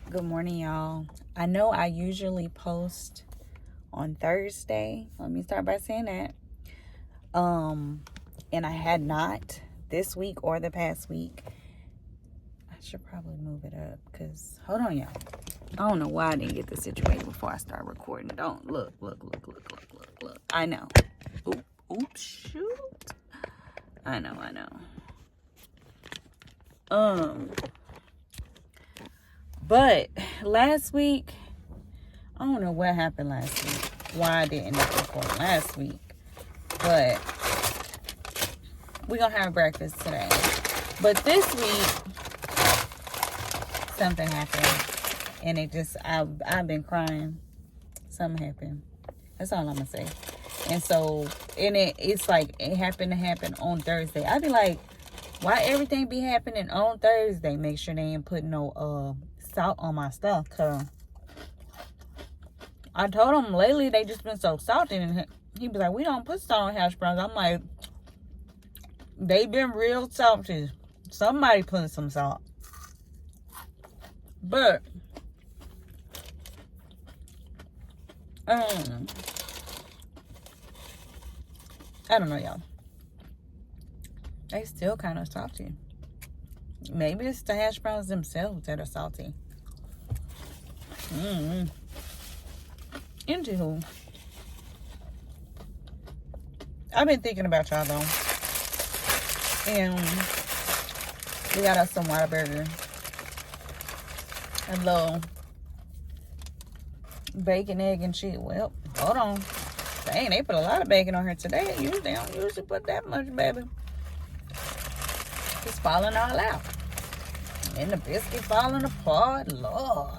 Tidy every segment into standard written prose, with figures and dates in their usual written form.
Good morning, y'all. I know I usually post on Thursday. Let me start by saying that. And I had not this week or the past week. I should probably move it up because hold on, y'all. I don't know why I didn't get this situated before I start recording. Don't look. I know. Oops, shoot. I know. But last week, I don't know what happened last week. Why I didn't record last week. But we're going to have breakfast today. But this week, something happened. And it just, I've been crying. Something happened. That's all I'm going to say. And so, it's like, it happened to happen on Thursday. I'd be like, why everything be happening on Thursday? Make sure they ain't putting no salt on my stuff. Because I told him lately they just been so salty. And he was like, we don't put salt on hash browns. I'm like, they been real salty. Somebody putting some salt. But, I don't know, y'all. They still kind of salty. Maybe it's the hash browns themselves that are salty. Anywho, I've been thinking about y'all though. And we got us some Whataburger. A little bacon, egg, and cheese. Well, hold on. Dang, they put a lot of bacon on here today. They don't usually put that much, baby. It's falling all out. And the biscuit falling apart. Lord.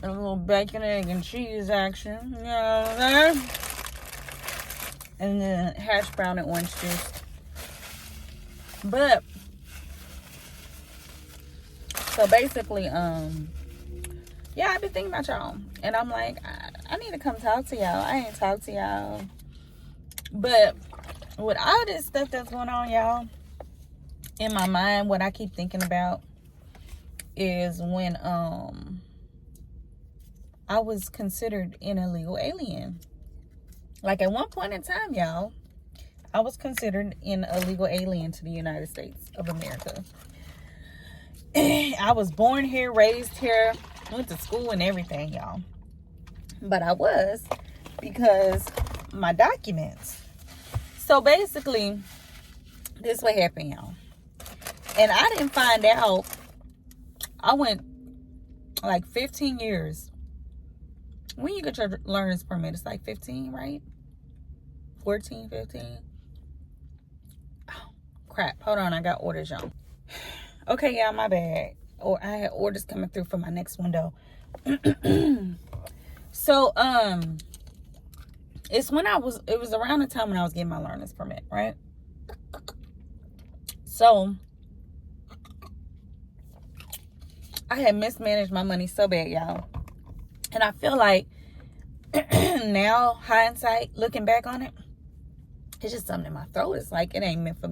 A little bacon, egg, and cheese action. You know what I'm saying? And then hash brown and orange juice. But, so basically, yeah, I've been thinking about y'all. And I'm like, I need to come talk to y'all. I ain't talked to y'all. But with all this stuff that's going on, y'all, in my mind, what I keep thinking about is when I was considered an illegal alien. Like at one point in time, y'all, I was considered an illegal alien to the United States of America. I was born here, raised here, went to school and everything, y'all. But I was because my documents. So basically, this what happened, y'all. And I didn't find out. I went like 15 years. When you get your learner's permit, it's like 15, right? 14, 15. Oh, crap. Hold on. I got orders, y'all. Okay, yeah, my bad. Or I had orders coming through from my next window. So, it was around the time when I was getting my learner's permit, right? So, I had mismanaged my money so bad, y'all. And I feel like now, hindsight, looking back on it, it's just something in my throat. It's like, it ain't meant for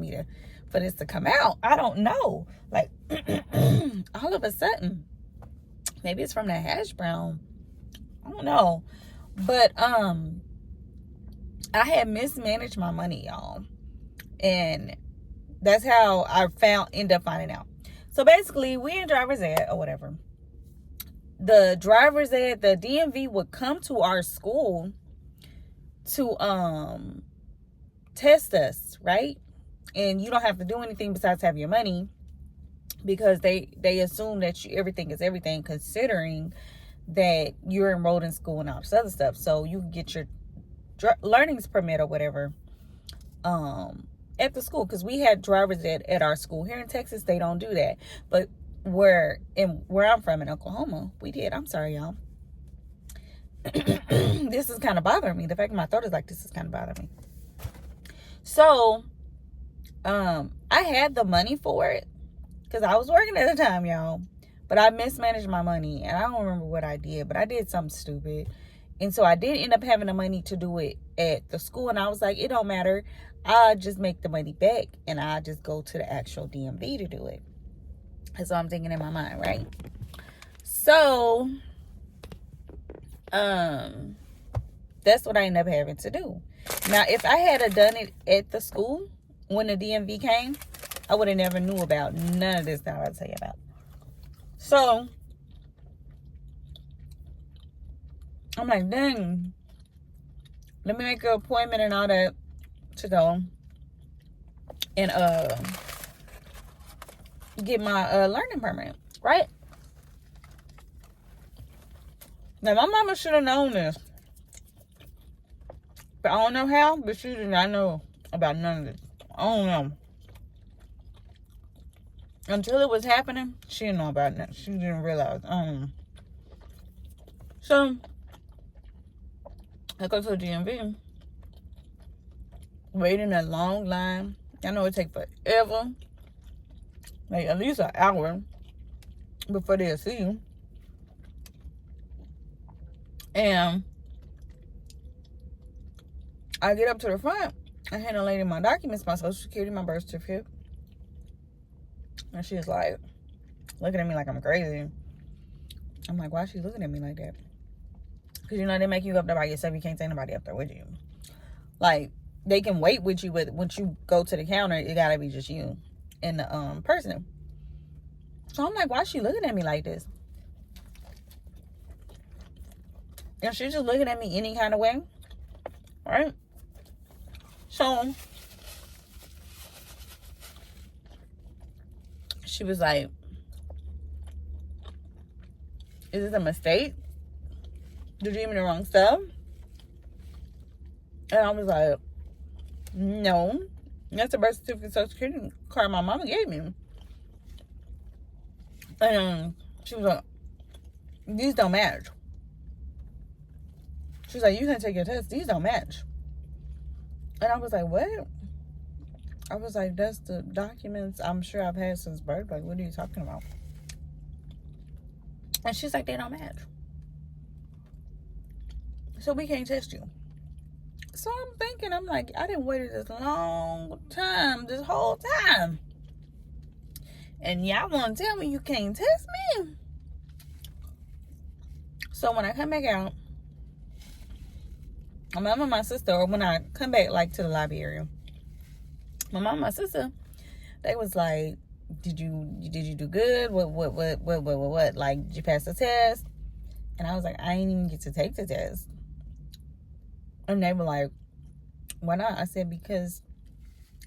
this to come out. I don't know. Like, all of a sudden, maybe it's from that hash brown. I don't know. But, I had mismanaged my money, y'all. And that's how I ended up finding out. So basically, we in driver's ed or whatever. The driver's ed, the DMV would come to our school to test us, right? And you don't have to do anything besides have your money because they assume that everything is everything, considering that you're enrolled in school and all this other stuff. So you can get your learning's permit or whatever at the school, because we had driver's ed at our school. Here in Texas, they don't do that. But where I'm from in Oklahoma, we did. I'm sorry, y'all. This is kind of bothering me. The fact that my throat is like this is kind of bothering me. So, I had the money for it because I was working at the time, y'all. But I mismanaged my money, and I don't remember what I did, but I did something stupid. And so I did end up having the money to do it at the school, and I was like, it don't matter. I'll just make the money back, and I'll just go to the actual DMV to do it. That's what I'm thinking in my mind, right? So, that's what I ended up having to do. Now, if I had done it at the school when the DMV came, I would have never knew about none of this that I'm about to tell you about. So, I'm like, dang, let me make an appointment and all that to go and get my learning permit, right? Now, my mama should have known this. But I don't know how, but she did not know about none of this. I don't know. Until it was happening, she didn't know about it. She didn't realize. So, I go to the DMV. Wait in a long line. I know it takes forever. Like at least an hour before they'll see you. And I get up to the front. I hand a lady my documents, my social security, my birth certificate. And she's like, looking at me like I'm crazy. I'm like, why is she looking at me like that? Because, you know, they make you go up there by yourself. You can't take nobody up there with you. Like, they can wait with you, but once you go to the counter, it got to be just you and the person. So I'm like, why is she looking at me like this? And she's just looking at me any kind of way. Right? So, she was like, is this a mistake? Did you give me the wrong stuff? And I was like, no. That's the birth certificate, social security card my mama gave me. And she was like, these don't match. She was like, you can take your test. These don't match. And I was like, what? I was like, that's the documents I'm sure I've had since birth. Like, what are you talking about? And she's like, they don't match. So we can't test you. So I'm thinking, I'm like, I didn't wait this long time, this whole time. And y'all want to tell me you can't test me? So when I come back out, my mom and my sister, or when I come back like to the lobby area, my mom and my sister, they was like, did you do good? What? Like, did you pass the test? And I was like, I ain't even get to take the test. And they were like, why not? I said, because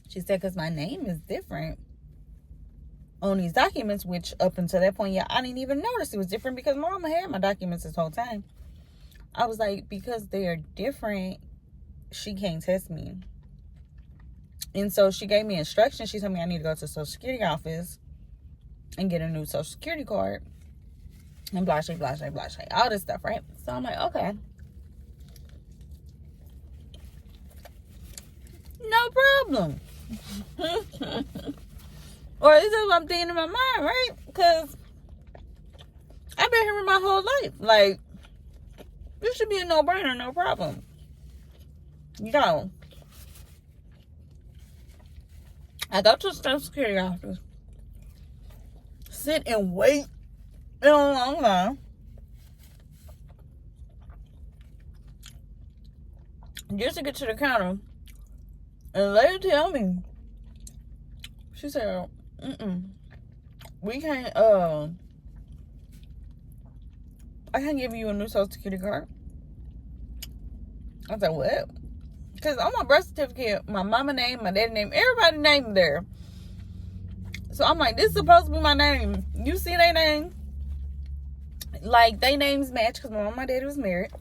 she said, because my name is different on these documents, which up until that point, yeah, I didn't even notice it was different because my mama had my documents this whole time. I was like, because they are different, she can't test me. And so she gave me instructions. She told me I need to go to the Social Security office and get a new Social Security card. And blah, blah, blah, blah, blah, all this stuff, right? So I'm like, okay. No problem. Or this is what I'm thinking in my mind, right? Because I've been here my whole life. Like, this should be a no-brainer, no problem. You know, I go to the Social Security office, sit and wait in a long line. Just to get to the counter. And the lady tell me, she said, we can't, I can't give you a new Social Security card. I said, what? Because on my birth certificate, my mama name, my daddy name, everybody's name there. So I'm like, this is supposed to be my name. You see their name? Like, they names match because my mom and my daddy was married.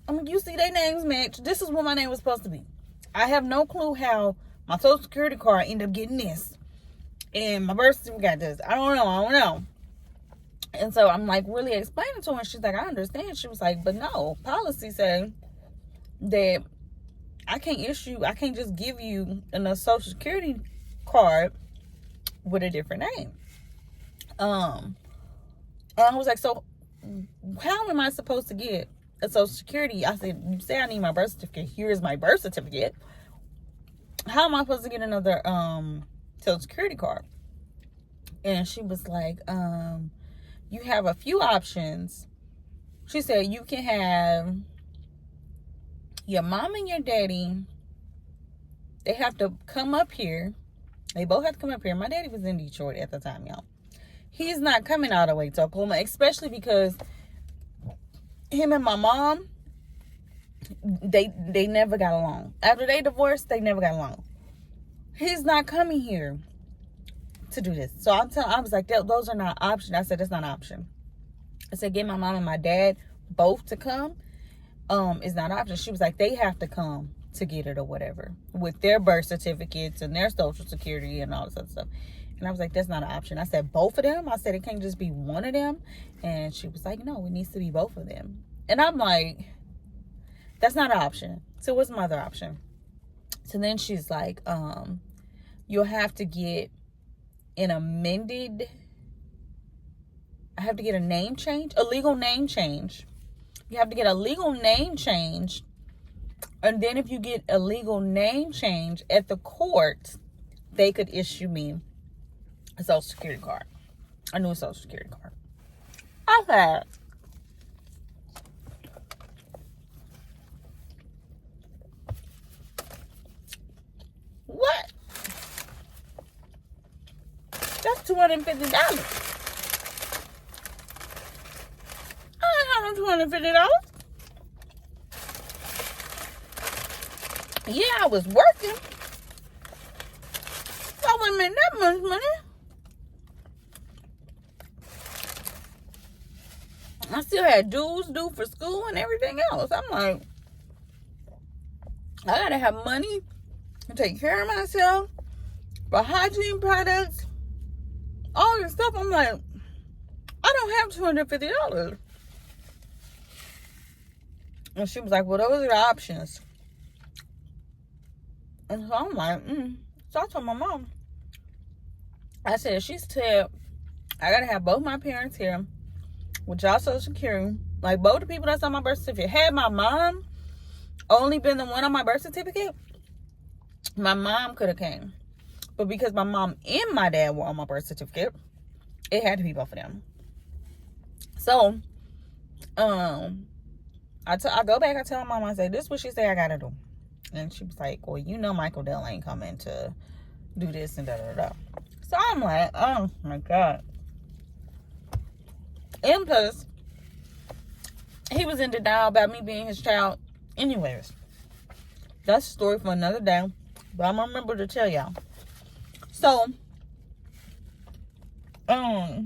I'm like, you see their names match. This is what my name was supposed to be. I have no clue how my Social Security card ended up getting this. And my birth certificate got this. I don't know. And so I'm like really explaining to her. And she's like, I understand. She was like, but no, policy say that I can't just give you a Social Security card with a different name. And I was like, so how am I supposed to get a Social Security? I said, you say I need my birth certificate. Here's my birth certificate. How am I supposed to get another Social Security card? And she was like, you have a few options. She said you can have your mom and your daddy. They have to come up here. They both have to come up here. My daddy was in Detroit at the time, y'all. He's not coming all the way to Oklahoma, especially because him and my mom, they never got along. After they divorced, they never got along. He's not coming here to do this. So I was like, those are not options. I said, that's not an option. I said, get my mom and my dad both to come. Is not an option. She was like, they have to come to get it or whatever with their birth certificates and their social security and all this other stuff. And I was like, that's not an option. I said, both of them? I said, it can't just be one of them. And she was like, no, it needs to be both of them. And I'm like, that's not an option. So what's my other option? So then she's like, you'll have to get an amended, I have to get a name change, a legal name change. You have to get a legal name change. And then if you get a legal name change at the court, they could issue me a social security card, a new social security card. I said, what? That's $250. I ain't having $250. Yeah, I was working. I wouldn't make that much money. I still had dues due for school and everything else. I'm like, I gotta have money to take care of myself, for hygiene products, all this stuff. I'm like, I don't have $250. And she was like, well, those are the options. And so I'm like, So I told my mom, I said, she said, I gotta have both my parents here with y'all social security. Like, both the people that's on my birth certificate. Had my mom only been the one on my birth certificate, my mom could have came. But because my mom and my dad were on my birth certificate, it had to be both of them. So, I go back, I tell my mom, I say, this is what she said I gotta do. And she was like, well, you know Michael Dell ain't coming to do this and da-da-da. So I'm like, oh my God. And plus, he was in denial about me being his child anyways. That's a story for another day. But I'm going to remember to tell y'all. So, I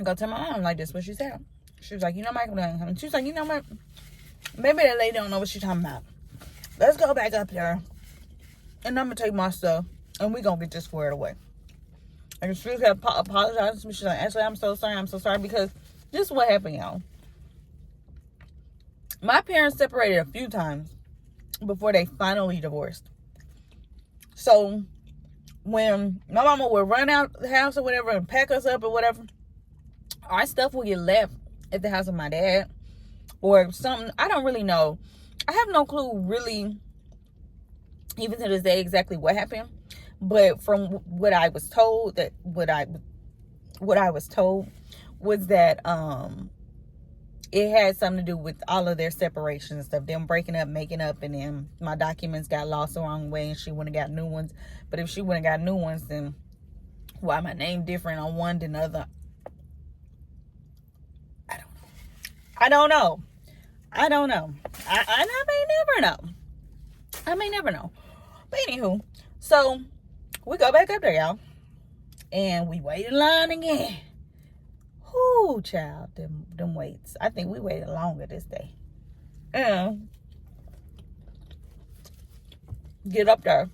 go tell my mom, like, this what she said. She was like, you know Michael Dell ain't coming. She was like, you know what? Maybe that lady don't know what she's talking about. Let's go back up there. And I'm going to take my stuff. And we're going to get this squared away. And she had apologized to me. She's like, actually, I'm so sorry. I'm so sorry. Because this is what happened, y'all. My parents separated a few times before they finally divorced. So, when my mama would run out the house or whatever and pack us up or whatever, our stuff would get left at the house of my dad. Or something. I don't really know. I have no clue, really, even to this day, exactly what happened. But from what I was told, what I was told was that it had something to do with all of their separation and stuff, them breaking up, making up, and then my documents got lost the wrong way, and she wouldn't have got new ones. But if she wouldn't have got new ones, then why my name different on one than the other? I don't know. I may never know. But anywho, so we go back up there, y'all. And we wait in line again. Whoo, child, them waits. I think we waited longer this day. And get up there.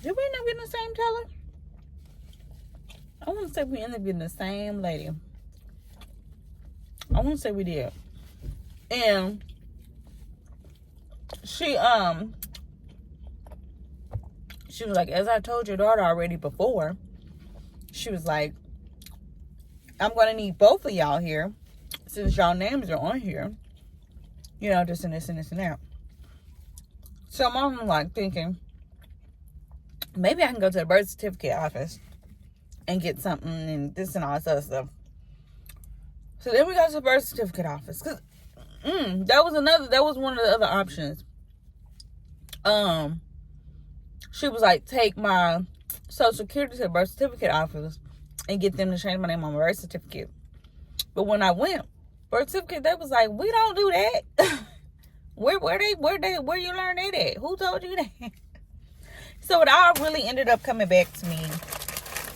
Did we end up getting the same teller? I want to say we ended up getting the same lady. I want to say we did. And she was like, as I told your daughter already before, she was like, I'm going to need both of y'all here since y'all names are on here. You know, this and this and this and that. So mom was like thinking, maybe I can go to the birth certificate office and get something and this and all this other stuff. So then we got to the birth certificate office. Cause that was one of the other options. She was like, take my social security to the birth certificate office and get them to change my name on my birth certificate. But when I went, birth certificate, they was like, we don't do that. where you learn that at? Who told you that? So it all really ended up coming back to me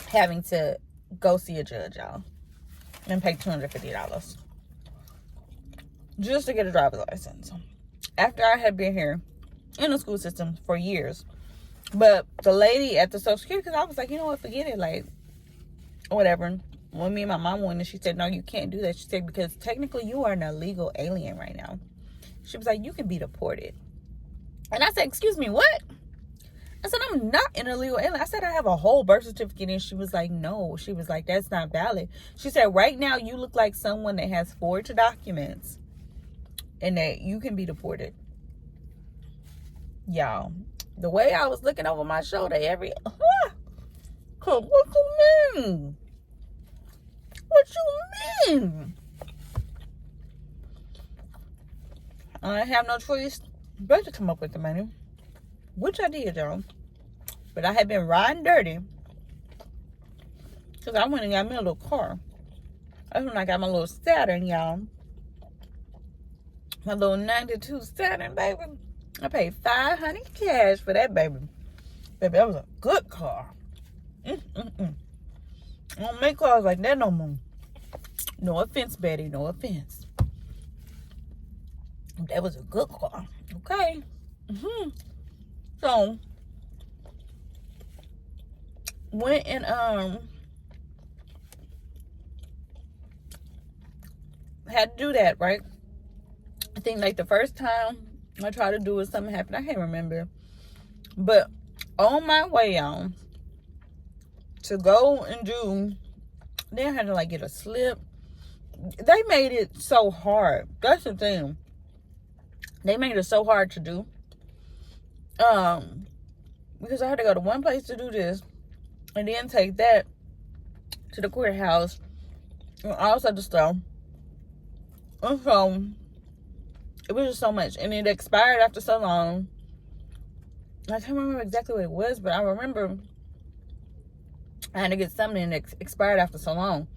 having to go see a judge, y'all, and pay $250 just to get a driver's license. After I had been here in the school system for years. But the lady at the Social Security, because I was like, you know what, forget it, like, whatever. When me and my mom went, and she said, no, you can't do that. She said, because technically you are an illegal alien right now. She was like, you can be deported. And I said, excuse me, what? I said, I'm not an illegal alien. I said, I have a whole birth certificate. And she was like, no. She was like, that's not valid. She said, right now you look like someone that has forged documents and that you can be deported. Y'all, the way I was looking over my shoulder what you mean? What you mean? I have no choice but to come up with the money, which I did, y'all. But I had been riding dirty because I went and got me a little car. That's when I got my little Saturn, y'all. My little 92 Saturn, baby. I paid $500 cash for that, baby. Baby, that was a good car. I don't make cars like that no more. No offense, Betty. No offense. That was a good car. Okay. So, went and had to do that, right? I think like the first time I tried to do it, something happened. I can't remember. But on my way on to go and do, then I had to like get a slip. They made it so hard. That's the thing. They made it so hard to do. Because I had to go to one place to do this and then take that to the courthouse and also the stuff. And so it was just so much. And it expired after so long. I can't remember exactly what it was, but I remember I had to get something and it expired after so long.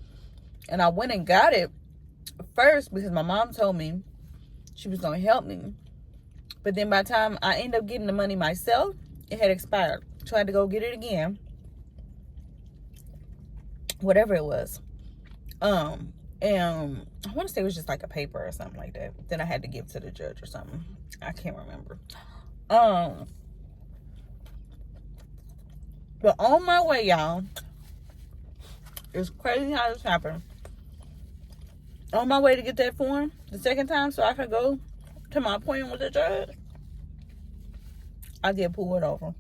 And I went and got it first because my mom told me she was going to help me. But then by the time I ended up getting the money myself, it had expired. So I had to go get it again. Whatever it was. And I want to say it was just like a paper or something like that. Then I had to give to the judge or something. I can't remember. But on my way, y'all, it's crazy how this happened. On my way to get that form the second time so I could go to my appointment with the judge, I get pulled over.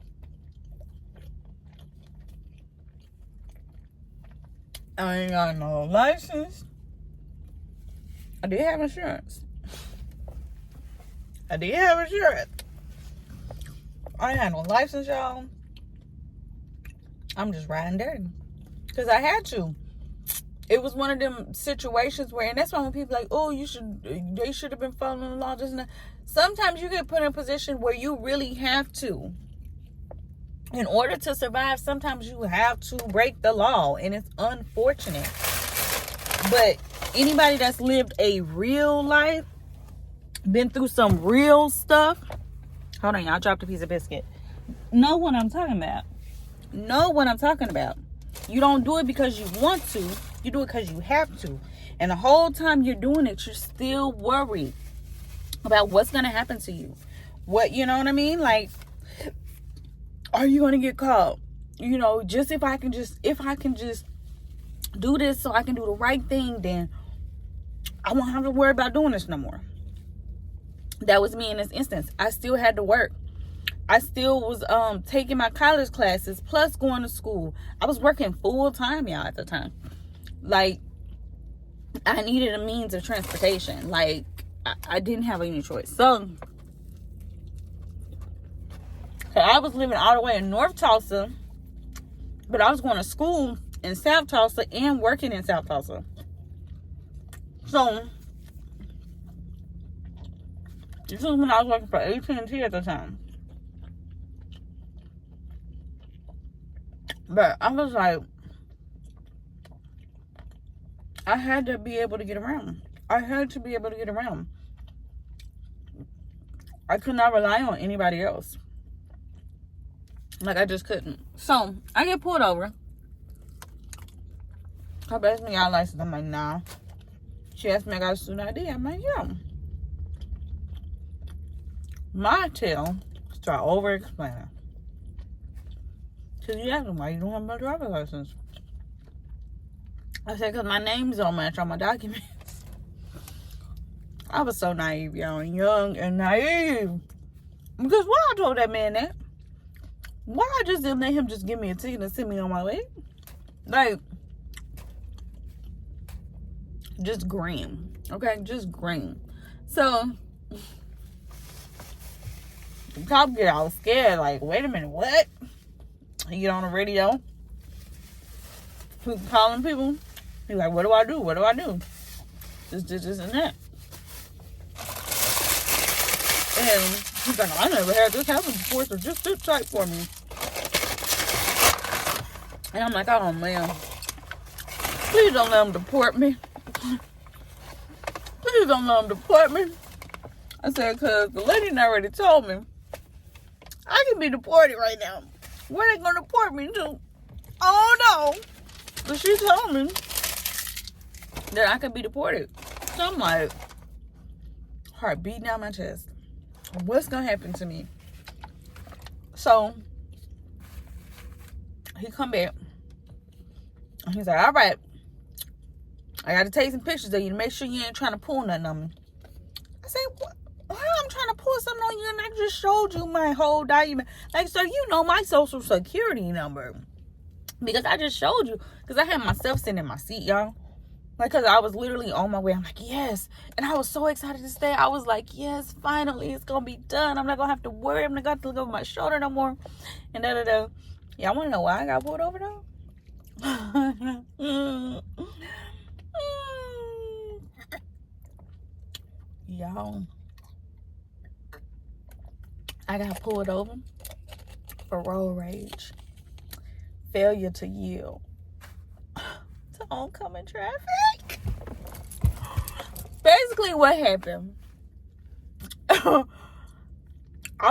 I ain't got no license. I did have insurance. I ain't had no license, y'all. I'm just riding dirty. Because I had to. It was one of them situations where, and that's why when people are like, oh, they should have been following the law. Just sometimes you get put in a position where you really have to. In order to survive, sometimes you have to break the law. And it's unfortunate. But anybody that's lived a real life, been through some real stuff. Hold on, y'all. I dropped a piece of biscuit. Know what I'm talking about. You don't do it because you want to. You do it because you have to. And the whole time you're doing it, you're still worried about what's going to happen to you. What, you know what I mean? Like, are you going to get caught? You know, just if I can just do this so I can do the right thing, then I won't have to worry about doing this no more. That was me in this instance. I still had to work. I still was taking my college classes plus going to school. I was working full time, y'all, at the time. Like, I needed a means of transportation. Like, I didn't have any choice. So, I was living all the way in North Tulsa, but I was going to school in South Tulsa and working in South Tulsa. So this was when I was working for AT&T at the time. But I was like, I had to be able to get around. I had to be able to get around. I could not rely on anybody else. Like, I just couldn't. So, I get pulled over. Her asked me, got a license. I'm like, nah. She asked me, I got a student ID. I'm like, yeah. My tail start over-explaining. Because you asked me, why you don't have my driver's license? I said, because my name's don't match on my documents. I was so naive, y'all. Young and naive. Because why I told that man that? Why I just didn't let him just give me a ticket and send me on my way? Like, just green. Okay? Just green. So, the cop get all scared. Like, wait a minute, what? He get on the radio. Who's calling people? He's like, what do I do? What do I do? This, and that. And he's like, I never had this happen before, so just sit tight for me. And I'm like, oh man, please don't let them deport me. Please don't let them deport me. I said, because the lady already told me I can be deported right now. Where they gonna deport me to? Oh no. But she told me that I could be deported. So I'm like, heart beating down my chest. What's gonna happen to me? So he come back. He's like, all right, I gotta take some pictures of you to make sure you ain't trying to pull nothing on me. I said, what? How I'm trying to pull something on you and I just showed you my whole document. Like, so you know my social security number. Because I just showed you. Because I had myself sitting in my seat, y'all. Like, because I was literally on my way. I'm like, yes. And I was so excited to stay. I was like, yes, finally, it's going to be done. I'm not going to have to worry. I'm not going to have to look over my shoulder no more. And da-da-da. Y'all want to know why I got pulled over, though? Y'all, I got pulled over for road rage, failure to yield to oncoming traffic. Basically, what happened? I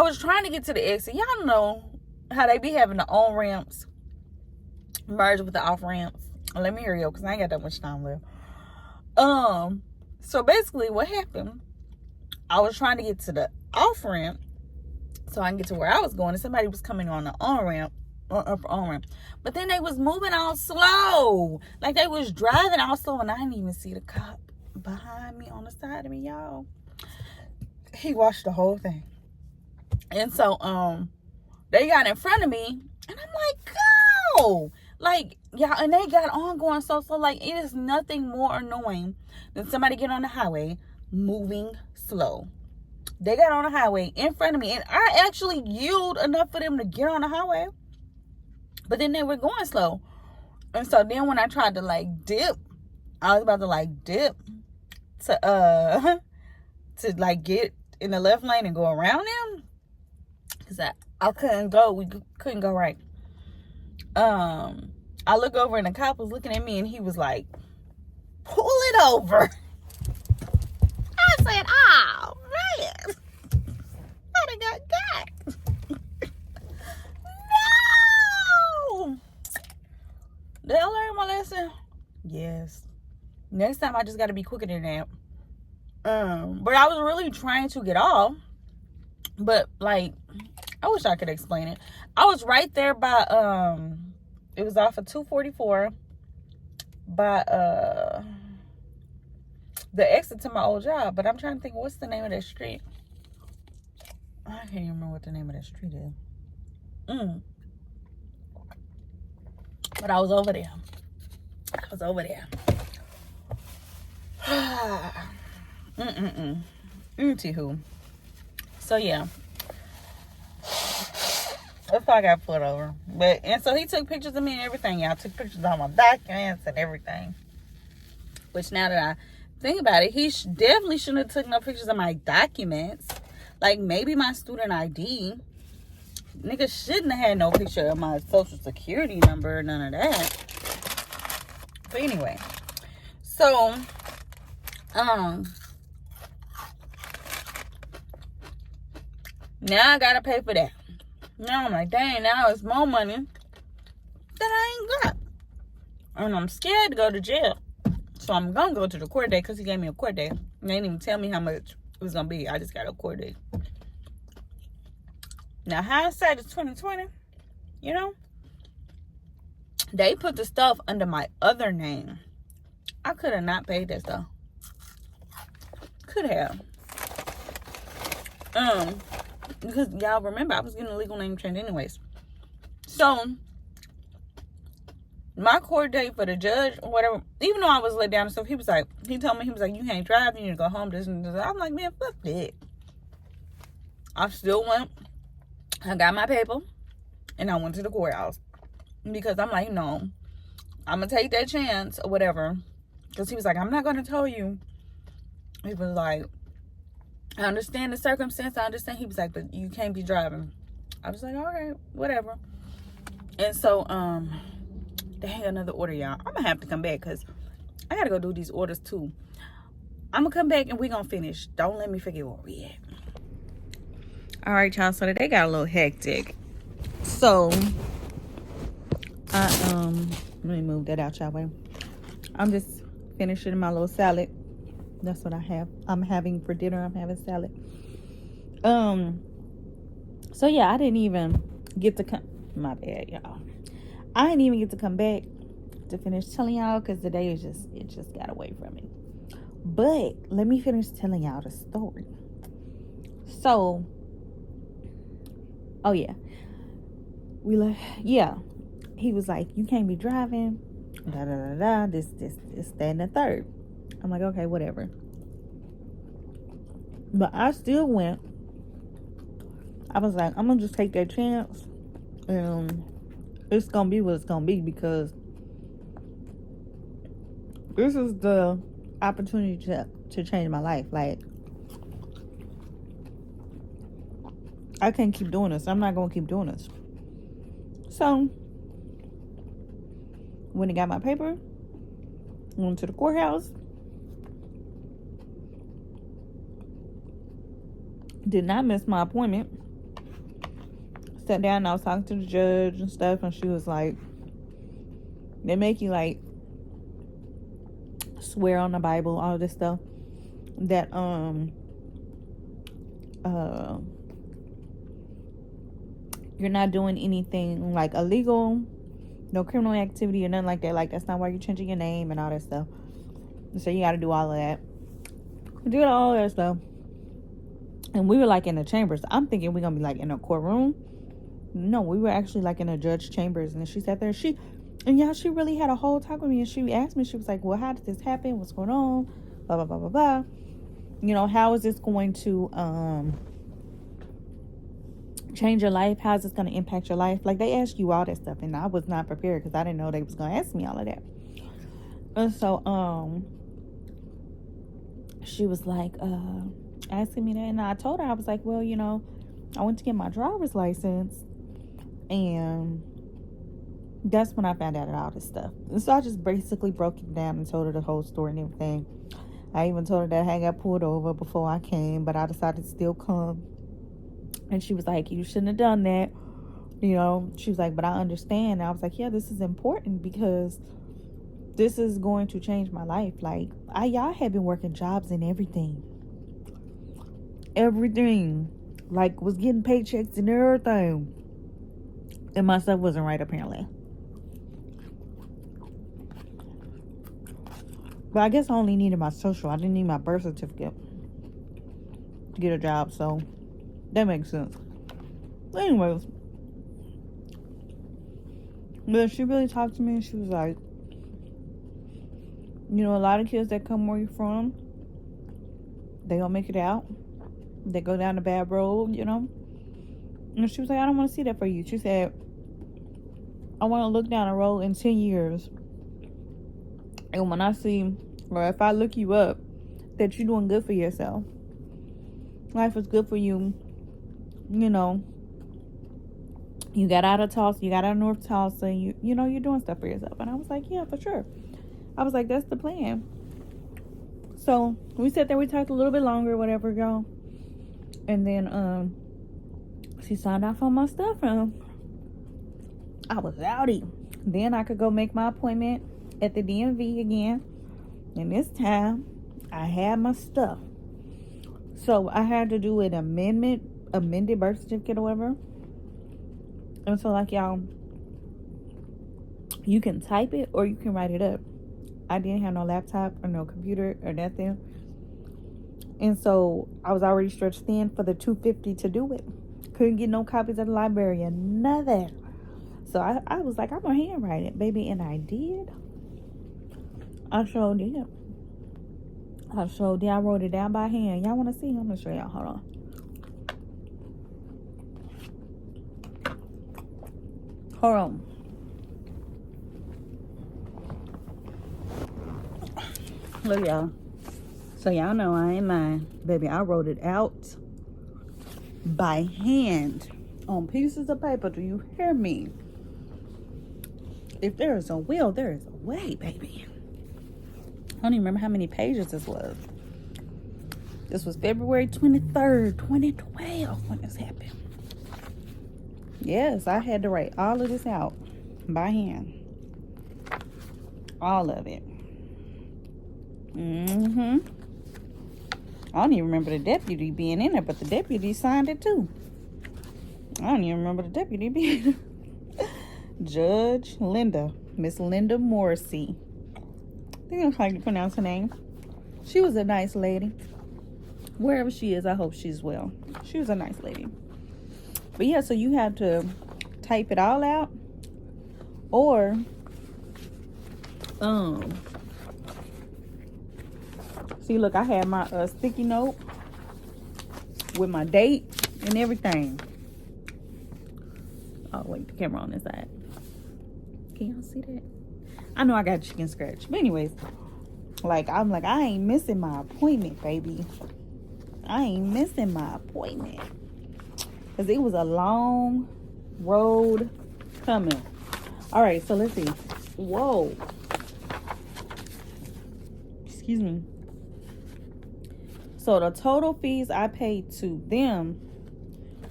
was trying to get to the exit. Y'all know how they be having the on ramps merge with the off ramps. Let me hear you, because I ain't got that much time left. So basically, what happened? I was trying to get to the off ramp so I can get to where I was going, and somebody was coming on the on ramp, but then they was moving all slow, like they was driving all slow, and I didn't even see the cop behind me on the side of me, y'all. He watched the whole thing, and so they got in front of me, and I'm like, go, like, y'all, and they got on going so slow. Like, it is nothing more annoying than somebody get on the highway moving slow. They got on the highway in front of me, and I actually yielded enough for them to get on the highway, but then they were going slow. And so then when I tried to like dip, I was about to like dip to like get in the left lane and go around them, because I couldn't go. We couldn't go right. I look over and the cop was looking at me, and he was like, pull it over. I said, oh man, I done got. No. Did I learn my lesson? Yes. Next time I just got to be quicker than that. But I was really trying to get off, but like, I wish I could explain it. I was right there by it was off of 244 by the exit to my old job, but I'm trying to think, what's the name of that street? I can't even remember what the name of that street is. But I was over there. Anywho. So yeah. before I got pulled over. And so he took pictures of me and everything. Y'all took pictures of all my documents and everything. Which now that I think about it, he definitely shouldn't have took no pictures of my documents. Like maybe my student ID. Nigga shouldn't have had no picture of my social security number or none of that. But anyway. So, now I gotta pay for that. Now I'm like, dang, now it's more money that I ain't got. And I'm scared to go to jail. So I'm gonna go to the court date because he gave me a court date. They didn't even tell me how much it was gonna be. I just got a court date. Now hindsight is 2020, you know? They put the stuff under my other name. I could have not paid that stuff. Could have. Because y'all remember I was getting a legal name change anyways. So my court date for the judge or whatever, even though I was let down and stuff, he told me, you can't drive, you need to go home, this and this. I'm like, man, fuck that. I still went. I got my paper and I went to the courthouse because I'm like, no, I'm gonna take that chance or whatever. Because he was like, I'm not gonna tell you. He was like, I understand the circumstance. I understand. He was like, but you can't be driving. I was like, all right, whatever. And so, dang, another order, y'all. I'm gonna have to come back because I gotta go do these orders too. I'm gonna come back and we gonna finish. Don't let me forget where we at. All right, y'all. So today got a little hectic. So, let me move that out, y'all. Way. I'm just finishing my little salad. That's what I have. I'm having for dinner. I'm having salad. So yeah, I didn't even get to come. My bad, y'all. I didn't even get to come back to finish telling y'all because the day it just got away from me. But let me finish telling y'all the story. So, oh yeah, he was like, you can't be driving. Da da da da. This, that, and the third. I'm like, okay, whatever. But I still went. I was like, I'm gonna just take that chance. It's gonna be what it's gonna be because this is the opportunity to change my life. Like, I can't keep doing this. I'm not gonna keep doing this. So, when I got my paper, went to the courthouse. Did not miss my appointment. Sat down and I was talking to the judge and stuff, and she was like, they make you like swear on the Bible, all this stuff, that you're not doing anything like illegal, no criminal activity or nothing like that. Like, that's not why you're changing your name and all that stuff. So you got to do all of that. Did all that stuff. And we were like in the chambers. I'm thinking we're going to be like in a courtroom. No, we were actually like in a judge chambers. And she sat there. She really had a whole talk with me. And she asked me, she was like, well, how did this happen? What's going on? Blah, blah, blah, blah, blah. You know, how is this going to change your life? How is this going to impact your life? Like, they ask you all that stuff. And I was not prepared because I didn't know they was going to ask me all of that. And so, she was like, asking me that, and I told her, I was like, well, you know, I went to get my driver's license, and that's when I found out all this stuff. And so I just basically broke it down and told her the whole story and everything. I even told her that I got pulled over before I came, but I decided to still come. And she was like, you shouldn't have done that. You know, she was like, but I understand. And I was like, yeah, this is important because this is going to change my life. Like, y'all have been working jobs and everything, like, was getting paychecks and everything, and my stuff wasn't right apparently. But I guess I only needed my social. I didn't need my birth certificate to get a job, so that makes sense. Anyways, but she really talked to me, and she was like, you know, a lot of kids that come where you're from, they don't make it out. They go down the bad road, you know. And she was like, I don't want to see that for you. She said, I want to look down the road in 10 years. And when I see, or if I look you up, that you're doing good for yourself. Life is good for you. You know, you got out of Tulsa, you got out of North Tulsa, and you know, you're doing stuff for yourself. And I was like, yeah, for sure. I was like, that's the plan. So we sat there, we talked a little bit longer, whatever, y'all. And then she signed off on my stuff, and I was outie. Then I could go make my appointment at the DMV again. And this time I had my stuff. So I had to do an amended birth certificate or whatever. And so, like, y'all, you can type it or you can write it up. I didn't have no laptop or no computer or nothing. And so I was already stretched thin for the $250 to do it. Couldn't get no copies at the library and nothing. So I was like, I'm gonna handwrite it, baby. And I did. I sure did. I wrote it down by hand. Y'all want to see? I'm gonna show y'all. Hold on. Hold on. Look, y'all. So y'all know I ain't lying. Baby, I wrote it out by hand on pieces of paper. Do you hear me? If there is a will, there is a way, baby. I don't even remember how many pages this was. This was February 23rd, 2012 when this happened. Yes, I had to write all of this out by hand. All of it. I don't even remember the deputy being in there, but the deputy signed it too. I don't even remember the deputy being Judge Linda. Miss Linda Morrissey. I think that's how you pronounce her name. She was a nice lady. Wherever she is, I hope she's well. She was a nice lady. But yeah, so you have to type it all out. Or see, look, I had my sticky note with my date and everything. Oh, wait, the camera on this side. Can y'all see that? I know I got a chicken scratch. But anyways, like, I'm like, I ain't missing my appointment, baby. I ain't missing my appointment. Because it was a long road coming. All right, so let's see. Whoa. Excuse me. So the total fees I paid to them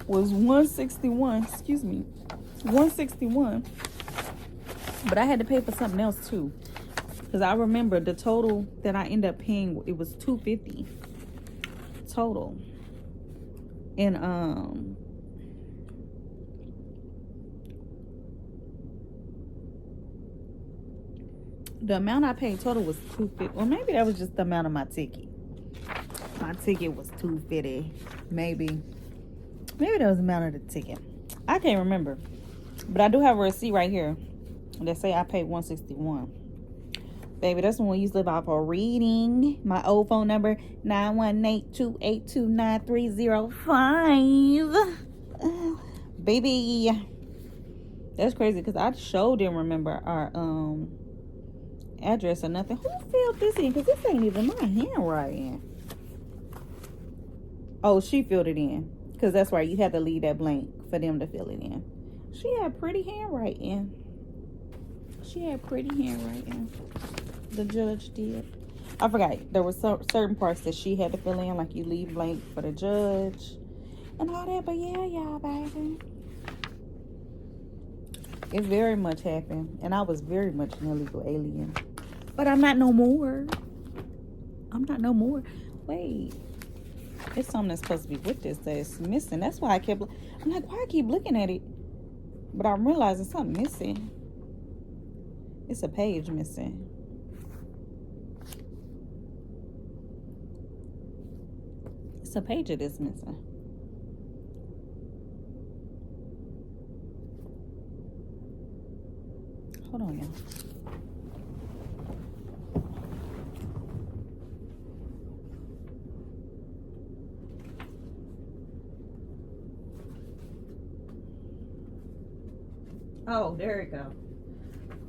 was $161. Excuse me. $161. But I had to pay for something else too. Because I remember the total that I ended up paying, it was $250 total. And the amount I paid total was $250. Well, maybe that was just the amount of my ticket. My ticket was $250. Maybe that was the amount of the ticket. I can't remember. But I do have a receipt right here that say I paid $161. Baby, that's when we used to live off a reading. My old phone number, 918-282-9305. Baby. That's crazy because I sure didn't remember our address or nothing. Who filled this in? Because this ain't even my handwriting. Oh, she filled it in. Because that's right. You had to leave that blank for them to fill it in. She had pretty handwriting. The judge did. I forgot. There were certain parts that she had to fill in. Like you leave blank for the judge. And all that. But yeah, y'all, baby. It very much happened. And I was very much an illegal alien. But I'm not no more. Wait. It's something that's supposed to be with this that's missing. That's why I'm like, why I keep looking at it? But I'm realizing something missing. It's a page missing. It's a page that is missing. Hold on, y'all. Oh, there it go.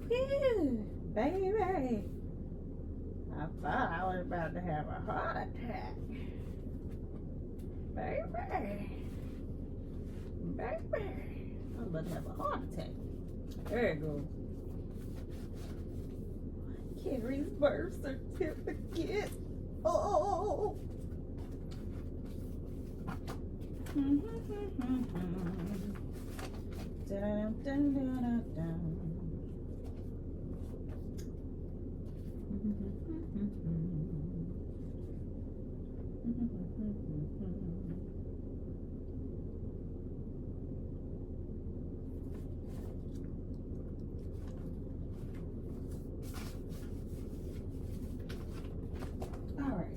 Whew, baby. I thought I was about to have a heart attack. Baby. Baby. I was about to have a heart attack. There it goes. Carrie's birth certificate. Oh. Dun, dun, dun, dun, dun. All right.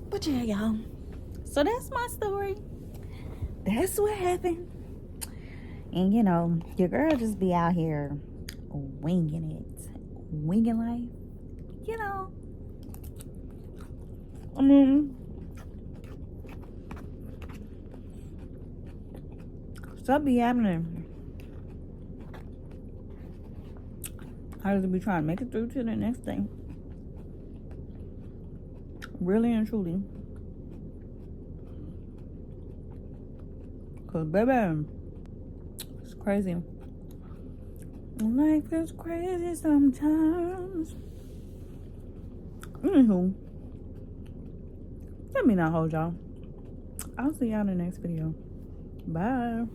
But yeah, y'all. So that's my story. That's what happened. And you know, your girl just be out here winging it. Winging life. You know. I mean, stuff be happening. I just be trying to make it through to the next thing. Really and truly. Cause baby, it's crazy. Life is crazy sometimes. Anywho, let me not hold y'all. I'll see y'all in the next video. Bye.